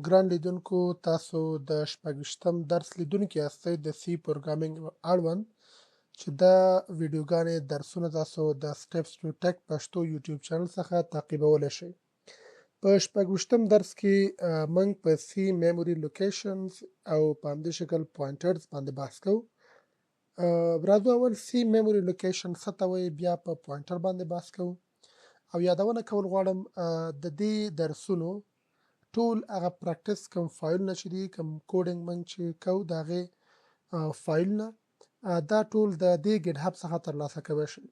ګران لیدونکو تاسو د شپږویشتم درس لیدونکي یاستئ د سی پروګرامینګ اړوند چې دا ویډیوګانې درسونه تاسو د سټیپس ټو ټیک پښتو یوټیوب چینل څخه تعقیبولی شئ. په شپږویشتم درس کې موږ په سی میموري لوکیشنز او په همدې شکل پوینټرز باندې بحث کوو. راځو اول سی میموري لوکیشن څه ته وایي، بیا په پوینټر باندې بحث کوو او یادونه کول غواړم د دې درسونو ټول هغه پریکټس کوم فایلونه چې دي، کوم کوډینګ موږ چې کوو د هغې فایلونه دا ټول د دې ګیټ هب څخه ترلاسه کولی شئ.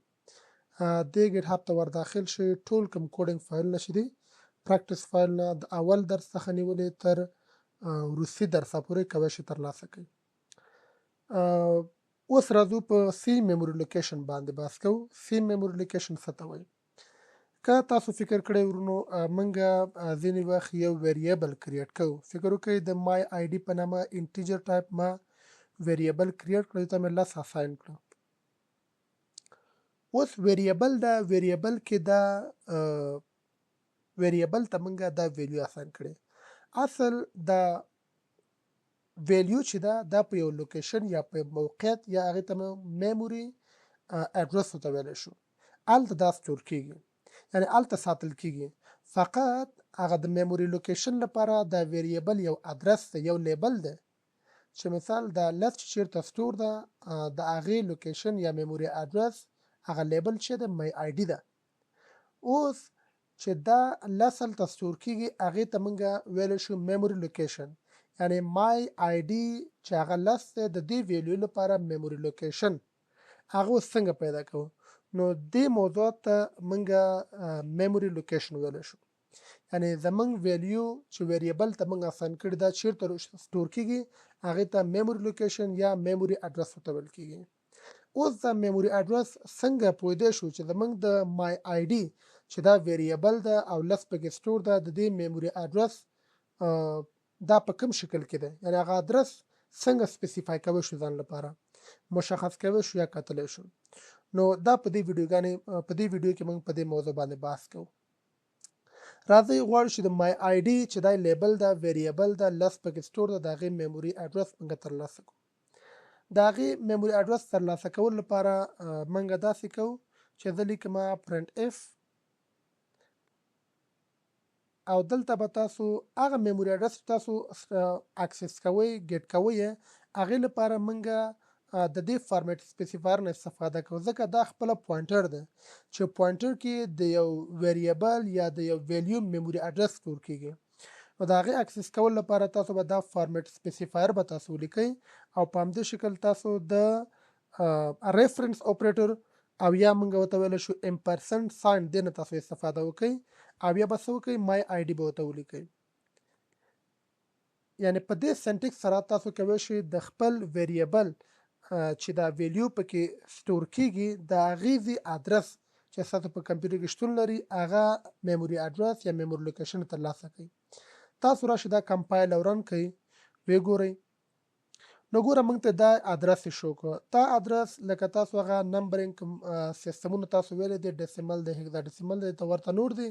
دې ګیټ هب ته ور داخل شئ، ټول کوم کوډینګ فایلونه چې دي پریکټس فایلونه د اول درس څخه نیولې تر وروستي درسه پورې کولی شئ ترلاسه کړئ. اوس راځو په سی میموري لوکیشن باندې بحث کوو. سی میموري لوکیشن څه ته وایي؟ که تاسو فکر کړی ورونو موږ ځینې وخت یو ویریبل کریټ کوو. فکر وکړئ د مای آی ډي په نامه انټیجر ټایپ ما ویریبل کریټ کړی، ته مې 10 اساین کړه. اوس ویریبل دا ویریبل کې دا ویریبل ته موږ دا ویلیو اساین کړی. اصل دا ویلیو چې دا په یو لوکیشن یا په موقعیت یا هغې ته میموري اډرس ورته ویلی شو، هلته دا سټور کیږي، یعنی هلته ساتل کیږي. فقط هغه د میموري لوکیشن لپاره دا ویریبل یو ادرس دی، یو لیبل دی چې مثال دا لس چې چیرته سټور ده د هغې لوکیشن یا میموري اډرس هغه لیبل چې دی مای آی ډي ده. اوس چې دا لس هلته سټور کیږي هغې ته موږ ویلی شو میموري لوکیشن، یعنی مای آی ډي چې هغه لس دی د دې ویلیو لپاره میموري لوکیشن هغه اوس څنګه پیدا کوو؟ نو دې موضوع ته موږ میموري لوکیشن ویلی شو، یعنی زموږ ویلیو چې ویریبل ته موږ اساین کړي دا چیرته سټور کیږي هغې ته میموري لوکیشن یا میموري اډرس ورته ویل کیږي. اوس دا میموري اډرس څنګه پوهیدی شو چې زموږ د مای آی ډي چې دا ویریبل ده او لس پکې سټور ده، د دې میموري اډرس دا په کوم شکل کې ده، یعنی هغه ادرس څنګه سپیسیفای کوی شو، ځان لپاره مشخص کوی شو یا کتلی شو. نو دا په دې ویډیو کې موږ په دې موضوع باندې بحث کوو. راځئ غواړو چې د مای آی ډي چې دا لیبل ده ویریبل ده لس پکې سټور ده د هغې میموري اډرس موږ ترلاسه کوو. د هغې میموري اډرس ترلاسه کولو لپاره موږ داسې کوو چې زه لیکم پرنټ اف او دلته به تاسو هغه میموري اډرس چې تاسو اکسس کوئ ګیټ کوئ هغې لپاره موږ د دې فارمیټ سپیسیفایر نه استفاده کوو، ځکه دا خپله پوینټر ده چې پوینټر کې د یو ویریبل یا د یو ویلیو میموري اډرس سټور کیږي. نو د هغې اکسس کولو لپاره تاسو به دا فارمیټ سپیسیفایر به تاسو ولیکئ او په همدې شکل تاسو د ریفرنس اپریټر او یا موږ ورته ویلی شو امپرسنټ ساین دې نه تاسو استفاده وکئ او یا به څه وکئ مای آی ډي به ورته ولیکئ. یعنی په دې سنټیکس سره تاسو کولی شئ د خپل ویریبل چې دا ویلیو پکې سټور کیږي د هغې ادرس چې ستاسو په کمپیوټر کې شتون لري هغه میموري اډرس یا میموري لوکیشن ترلاسه کړئ. تاسو راشئ دا کمپایل او رن کړئ، ویې ګورئ. نو ګوره موږ ته دا ادرس شو کړو. دا ادرس لکه تاسو هغه نمبرینګ سیستمونه تاسو ویلی دی ډیسیمل دی، هیګزا ډیسیمل دی، ته ورته نور دی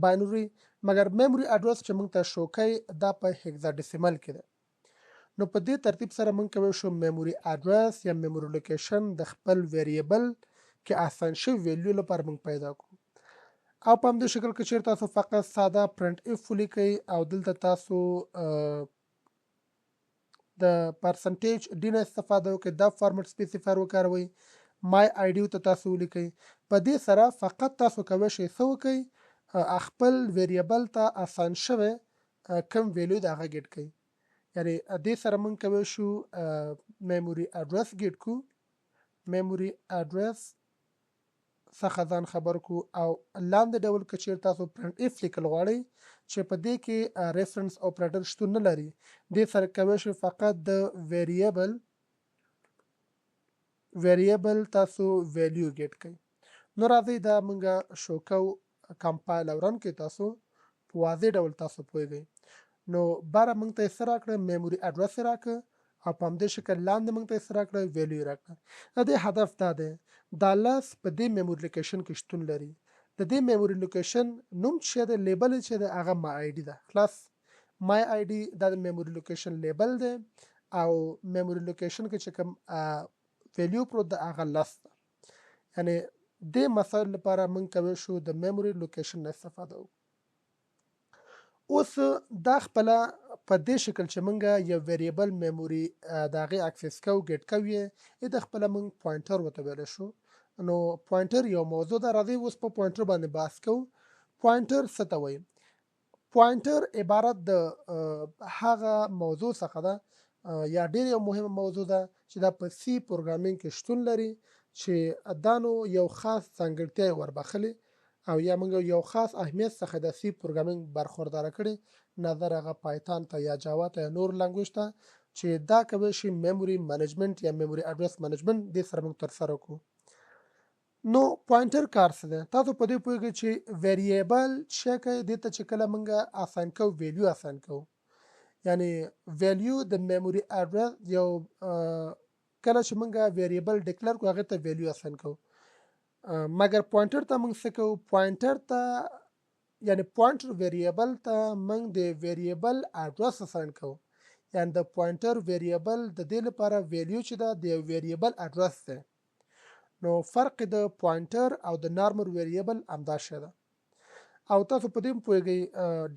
باینري، مګر میموري اډرس چې موږ ته شو کوي دا په هیګزا ډیسیمل کې دی. نو په دې ترتیب سره موږ کولی شو میموري اډرس یا میموري لوکیشن د خپل ویریبل کې اساین شوي ویلیو لپاره موږ پیدا کړو. او په همدې شکل کې چیرې تاسو فقط ساده پرنټ اف ولیکئ او دلته تاسو د پرسنټیج ډي نه استفاده وکړئ، دا فارمیټ سپیسیفایر وکاروئ، مای آی ډي ته تاسو ولیکئ. په دې سره فقط تاسو کولی شئ څه وکئ، خپل ویریبل ته اساین شوی کوم ویلیو د هغه ګیټ کړئ. یعنی دې سره موږ کولی شو میموري اډرس ګیټ کړو، میموري اډرس څخه ځان خبر کړو او لاندې ډول که چیرې تاسو پرنټ اف لیکل غواړئ چې په دې کې ریفرنس اپریټر شتون نه لري، دې سره کولی شئ فقط د ویریبل تاسو ویلیو ګیټ کړئ. نو راځئ دا موږ شو کوو، کمپایل او رن کې تاسو په واضح ډول تاسو پوهیږئ. نو باره موږ ته یې څه راکړه، میموري اډرس یې راکړه او په همدې شکل لاندې موږ ته یې څه راکړه، ویلیو یې راکړه. د دې هدف دا دی دا لس په دې میموري لوکیشن کې شتون لري، د دې میموري لوکیشن نوم چې دی لیبل چې دی هغه مای آی ډي ده. خلاص my id دا د میموري لوکیشن لیبل دی او میموري لوکیشن کې چې کوم ویلیو پروت د هغه لس ده. یعنی د مسایل لپاره موږ کولی شو د میموري لوکیشن نه استفاده وکړو. اوس دا خپله په دې شکل چې موږ یو ویریبل میموري د هغې اکسس کوو ګیټ کوو یې د خپله موږ پوینټر ورته ویلی شو. نو پوینټر یو موضوع ده، راځئ اوس په پوینټر باندې بحث کوو. پوینټر څه ته وایي؟ پوینټر عبارت د هغه موضوع څخه ده یا ډېر یو مهمه موضوع ده چې دا په سی پروګرامینګ کې شتون لري چې دا نو یو خاص ځانګړتیا یې وربخلې او یا موږ یو خاص اهمیت څخه د سی پروګرامینګ برخورداره کړي نظر هغه پایتان ته یا جاوا ته یا نور لنګویج ته چې دا کولی شي میموري منیجمنت یا میموري اډرس منیجمنت دې سره موږ ترسره کړو. نو پوینټر کار څه دی؟ تاسو په دې پوهیږئ چې ویریبل چې کوي دې ته چې کله موږ اساین کوو ویلیو اساین کوو، یعنی ویلیو د میموري اډرس یو کله چې موږ ویریبل ډیکلر کوو هغې ته ویلیو اساین کوو، مګر پوینټر ته موږ څه کوو؟ پوینټر ته یعنی پوینټر ویریبل ته موږ د ویریبل اډرس اساین کوو، یعنی د پوینټر ویریبل د دې لپاره ویلیو چې ده د یو ویریبل اډرس دی. نو فرق د پوینټر او د نارمل ویریبل همدا شی ده. او تاسو په دې هم پوهیږئ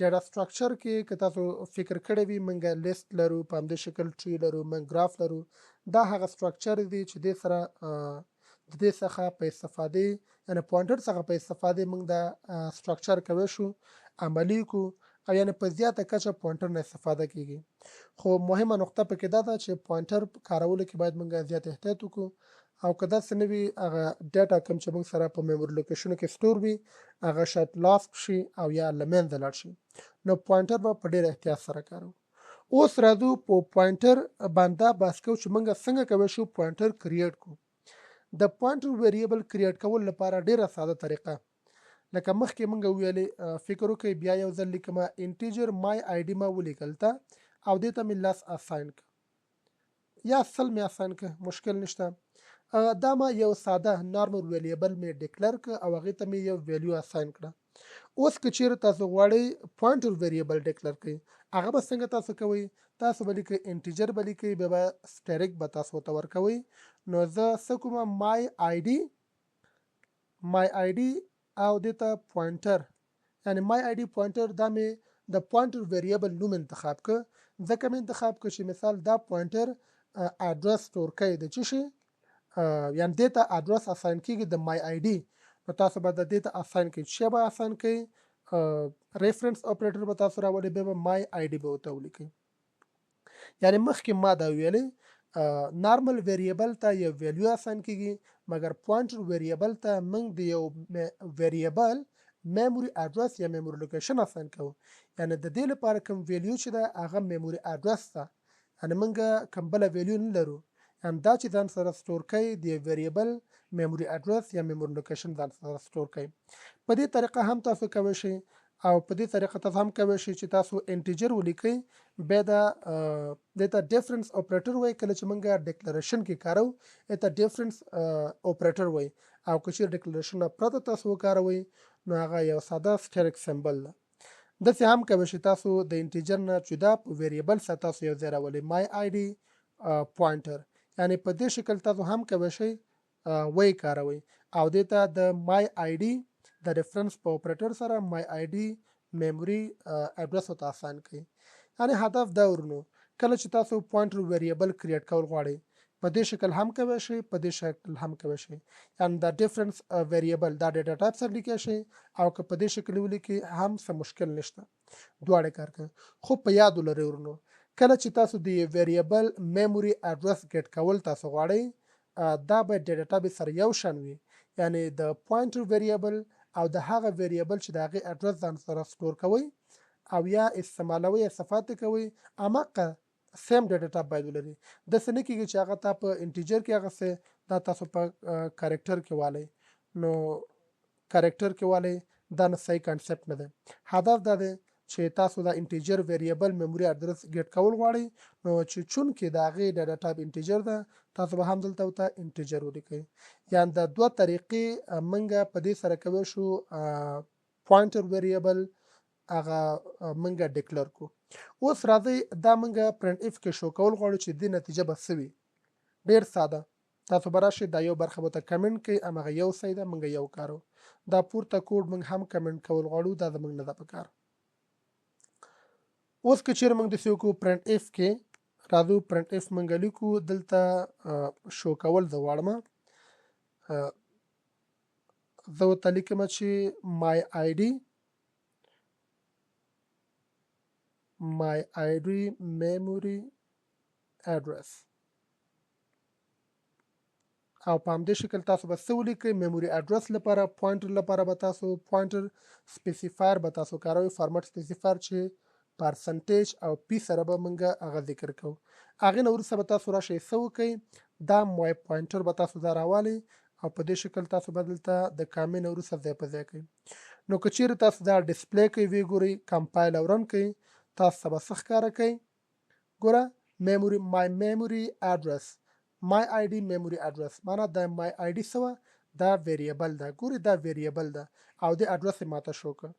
ډیټا سټرکچر کې که تاسو فکر کړی وي موږ لیست لرو، په همدې شکل ټری لرو، موږ ګراف لرو، دا هغه سټرکچر دی چې دې سره د دې څخه په استفادې یعنی پوینټر څخه په استفادې موږ دا سټرکچر کولی شو عملي کو او یعنی په زیاته کچه پوینټر نه استفاده کیږي. خو مهمه نقطه پکې دا ده چې پوینټر کارولو کې باید موږ زیات احتیاط وکړو او که داسې نه وي هغه ډیټا کوم چې موږ سره په میموري لوکیشنو کې سټور وي هغه شاید لاست شي او یا له منځه لاړ شي. نو پوینټر به په ډېر احتیاط سره کاروو. اوس راځو په پوینټر باندې بحث کوو چې موږ څنګه کولی شو پوینټر کریټ کړو. د پوینټر ویریبل کریټ کول لپاره ډېره ساده طریقه لکه مخکې موږ ویلې فکر وکړئ بیا یو ځل لیکمه انټیجر مای آی ډي ما ولیکل ته او دې ته مې لس اساین که یا سل مې اساین که مشکل نشته. دا ما یو ساده نارمل ویریبل مې ډیکلر که او هغې ته مې یو ویلیو اساین کړه. اوس که چیرې تاسو غواړئ پوینټر ویریبل ډیکلر کړئ هغه به څنګه تاسو کوئ؟ تاسو به لیکئ انټیجر به لیکئ بیا به سټریک به تاسو ورته ورکوئ. نو زه څه کومه مای آی ډي او دې ته پوینټر یعنی مای آی ډي پوینټر دا مې د پوینټر ویریبل نوم انتخاب که ځکه مې انتخاب که چې مثال دا پوینټر اډرس سټور کوي د څه شي یعنی دې ته اډرس اساین کیږي د مای آی ډي. نو تاسو به د دې ته اساین کوئ چې به اساین کوئ ریفرنس اپریټر به تاسو راوړئ بیا به مای آی ډي به ورته ولیکئ. یعنی مخکې ما دا ویلې نارمل ویریبل ته یو ویلیو اساین کیږي مګر پوینټر ویریبل ته موږ د یو ویریبل میموري اډرس یا میموري لوکیشن اساین کوو. یعنی د دې لپاره کوم ویلیو چې ده هغه میموري اډرس ده، یعنی موږ کوم بله ویلیو نه لرو، یعنی دا چې ځان سره سټور کوي د ویریبل میموري اډرس یا میموري لوکیشن ځان سره سټور کوي. په دې طریقه هم تاسو کولی شئ او په دې طریقه تاسو هم کولی شئ چې تاسو انټیجر ولیکئ بیا دې ته ډیفرنس اپریټر وایي. کله چې موږ ډیکلریشن کې کاروو دې ته ډیفرنس اپریټر وایي او که چیرې ډیکلریشن نه پرته تاسو وکاروئ نو هغه یو ساده سټریک سمبل ده. داسې هم کولی شئ تاسو د انټیجر نه جدا په ویریبل سره تاسو یو ځای راولئ مای آی ډي پوینټر، یعنی په دې شکل تاسو هم کولی شئ وی کاروئ او دې ته د مای آی ډي د ریفرنس په اپریټر سره مای آی ډي میموري اډرس ورته اساین کړئ. یعنی هدف دا ورنو کله چې تاسو پوینټر ویریبل کریټ کول غواړئ په دې شکل هم کولی شئ په دې شکل هم کولی شئ، یعنی دا ډیفرنس ویریبل دا ډیټا ټایپ سره لیکلی شئ او که په دې شکل ولیکئ هم څه مشکل نشته، دواړه کار کوي. خو په یاد ولرئ ورنو کله چې تاسو د ویریبل میموري اډرس ګیټ کول تاسو غواړئ دا باید ډیټا ټایپ سره یو شان وي، یعنی د پوینټر ویریبل او د هغه ویریبل چې د هغې اډرس ځان سره سټور کوئ او یا استعمالوئ استفاده کوئ هماغه سیم ډیټا ټایپ باید ولري. داسې نه کېږي چې هغه تا په انټیجر کې اخیستی دا تاسو په کریکټر کې والی، نو کریکټر کې والی دا نه صحیح کانسپټ نه دی. هدف دا دی چې تاسو دا انټیجر ویریبل میموري اډرس ګیټ کول غواړئ نو چې چونکې د هغې ډیټا ټایپ انټیجر ده تاسو به هم دلته ورته انټیجر ولیکئ. یعنی دا دوه طریقې موږ په دې سره کولی شو پوینټر ویریبل هغه موږ ډیکلر کړو. اوس راځئ دا موږ پرنټ اف کې شو کول غواړو چې دې نتیجه به څه وي. ډېر ساده، تاسو به راشئ دا یو برخه به ته کمنټ کوئ، همغه یو صحیح ده، موږ یو کارو. دا پورته کوډ موږ هم کمنټ کول غواړو، دا زموږ نه ده پکار. اوس که چیرې موږ داسې وکړو پرنټ اف کې راځو پرنټ اف موږ لیکو دلته شو کول زه غواړم زه ورته لیکم چې my id memory address او په همدې شکل تاسو به څه ولیکئ میموري اډرس لپاره پوینټر لپاره به تاسو پوینټر سپیسیفایر به تاسو کاروئ فارمټ سپیسیفایر چې پرسنټیج او پی سره به موږ هغه ذکر کوو. هغې نه وروسته به تاسو راشئ څه وکئ دا مای پوینټر به تاسو دا راوالئ او په دې شکل تاسو به دلته د کامې نه وروسته ځای په ځای کوئ. نو که چیرې تاسو دا ډسپلی کوئ ویې ګورئ کمپایل او رن کوئ تاسو ته به څه ښکاره کوي ګوره my memory address my id memory address معنا د my id سوا دا ویریبل ده ګوري دا ویریبل ده او د اډرس ماته شو کړ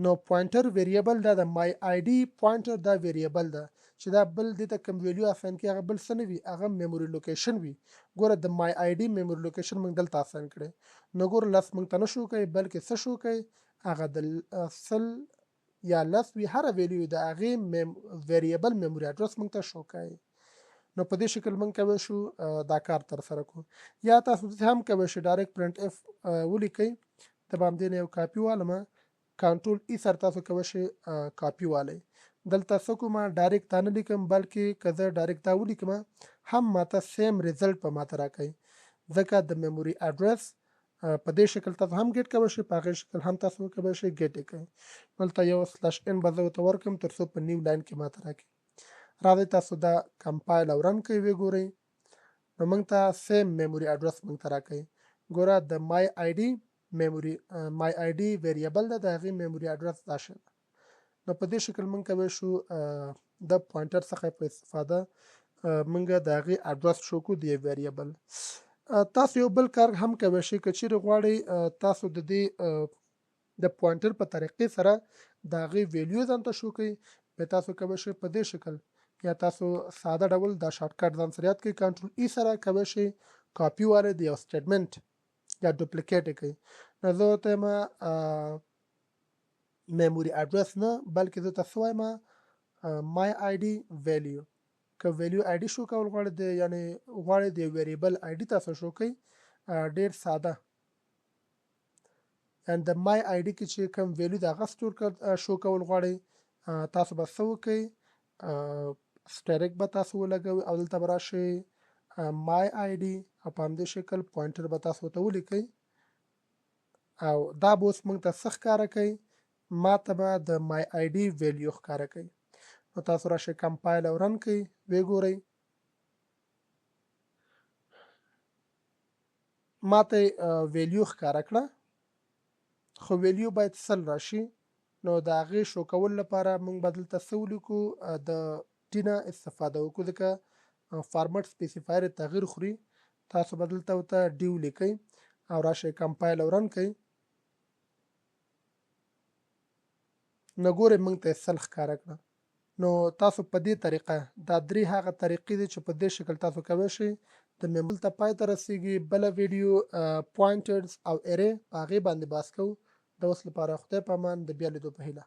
نو پوینټر ویریبل ده د my id پوینټر دا ویریبل ده چې دا بل د ته کوم ویلیو اساین کې هغه بل څه نه وي هغه میموري لوکیشن وي ګوره د my id میموري لوکیشن موږ دلته اساین کړي نو ګوره لس موږ ته نه شو کوي بلکې څه شو کوي هغه د اصل یا لس وی هر ویلیو د هغه ویریبل میموري اډرس موږ ته شو کوي. نو په دې شکل موږ کولی شو دا کار تر سره کړو. یا تاسو هم کولی شئ ډایرکټ پرنټ اف ولیکئ د به همدې نه یو کاپي والمه کنټرول ای سره تاسو کولی شئ کاپي والی دلته څه کومه ډایرکټ دا نه لیکم بلکې که زه ډایرکټ دا ولیکم هم ماته سیم ریزلټ په ماته راکوي ځکه د میموري اډرس په دې شکل تاسو هم ګیټ کولی شئ په هغې شکل هم تاسو کولی شئ ګیټ یې کوئ. دلته یو سلش ان به زه ورته ورکړم تر څو په نیو لاین کې ماته راکړي. راځئ تاسو دا کمپایل او رن کوئ ویې ګورئ نو موږ ته سیم میموري اډرس موږ ته راکوي ګوره د my id ویریبل ده د هغې میموري اډرس دا شی ده. نو په دې شکل موږ کولی شو د پوینټر څخه په استفاده موږ د هغې اډرس شو کړو د یو ویریبل. تاسو یو بل کار هم کولی شئ که چیرې غواړئ تاسو د دې د پوینټر په طریقې سره د هغې ویلیو ځان ته شو کړئ بیا تاسو کولی شئ په دې شکل یا تاسو ساده ډول دا شارټکټ ځان سره یاد کړئ کنټرول ای سره کولی شئ کاپي والی د یو سټیټمنټ یا ډوپلیکیټ یې کړئ. نو زه ورته یم میموري اډرس نه بلکې زه ته څه وایم my id ویلیو که ویلیو آی ډي شو کول غواړئ یعنې غواړئ د ویریبل آی ډي تاسو شو کړئ ډېر ساده and د my id کې چې کوم ویلیو د هغه شو کول غواړئ تاسو به څه وکئ سټریک به تاسو ولګوئ او دلته به راشئ my id او په همدې شکل پوینټر به تاسو ته ولیکئ او دا به اوس موږ ته څه ښکاره کوي ما ته به د my id ویلیو ښکاره کوي. نو تاسو راشئ کمپایل او رن کړئ ویې ګورئ ما ته ویلیو ښکاره کړه خو ویلیو باید سل راشي نو د هغې شو کولو لپاره موږ به دلته څه ولیکو د ټي نه استفاده وکړو ځکه فارمټ سپیسیفایر تغییر خوري تاسو به دلته ورته ډي ولیکئ او راشئ کمپایل او رن کړئ نو ګورئ موږ ته یې سل ښکاره کړه. نو تاسو په دې طریقه دا درې هغه طریقې دي چې په دې شکل تاسو کولی شئ د میموري ته پای ته رسیږي. بله ویډیو پوینټرز او ارې په هغې باندې بحث کوو. د اوس لپاره خدای په امان د بیا لیدو په هیله.